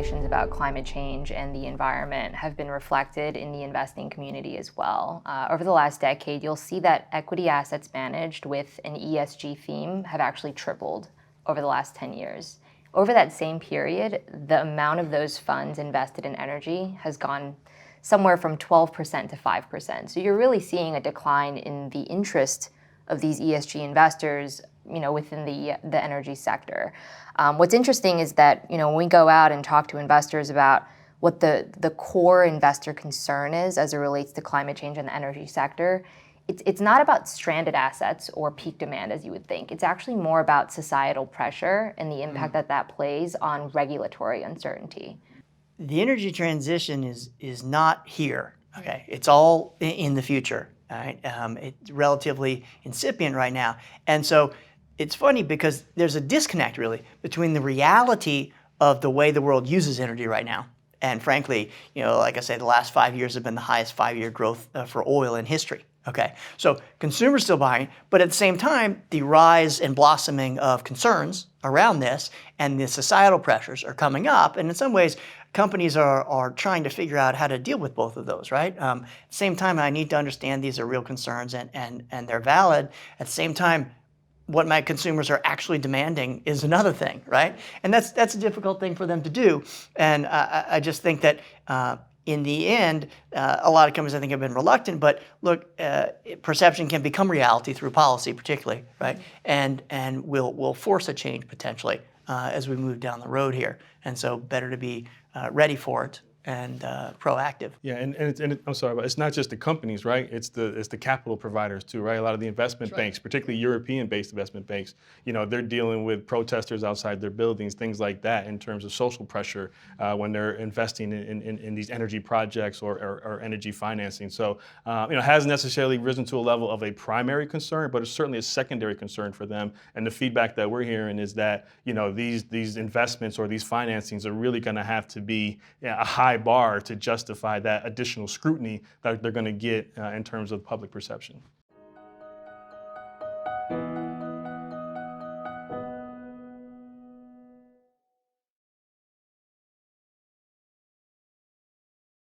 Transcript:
considerations about climate change and the environment have been reflected in the investing community as well. Over the last decade, you'll see that equity assets managed with an ESG theme have actually tripled over the last 10 years. Over that same period, the amount of those funds invested in energy has gone somewhere from 12% to 5%. So you're really seeing a decline in the interest of these ESG investors, within the energy sector. What's interesting is that, when we go out and talk to investors about what the core investor concern is as it relates to climate change in the energy sector, it's not about stranded assets or peak demand as you would think. It's actually more about societal pressure and the impact that plays on regulatory uncertainty. The energy transition is not here. Okay, it's all in the future. All right, it's relatively incipient right now, and so it's funny because there's a disconnect really between the reality of the way the world uses energy right now. And frankly, like I say, the last 5 years have been the highest 5-year growth for oil in history. Okay, so consumers still buying, but at the same time, the rise and blossoming of concerns around this and the societal pressures are coming up. And in some ways, companies are trying to figure out how to deal with both of those, right? At the same time, I need to understand these are real concerns and they're valid. At the same time, what my consumers are actually demanding is another thing, right? And that's a difficult thing for them to do. And I just think that in the end, a lot of companies I think have been reluctant. But look, perception can become reality through policy, particularly, right? And will force a change potentially as we move down the road here. And so, better to be ready for it and proactive. Yeah, and I'm sorry, but it's not just the companies, right? It's the capital providers too, right? A lot of the investment banks, particularly European-based investment banks, they're dealing with protesters outside their buildings, things like that, in terms of social pressure when they're investing in these energy projects or energy financing. So, it hasn't necessarily risen to a level of a primary concern, but it's certainly a secondary concern for them. And the feedback that we're hearing is that these investments or these financings are really going to have to be a high bar to justify that additional scrutiny that they're going to get in terms of public perception.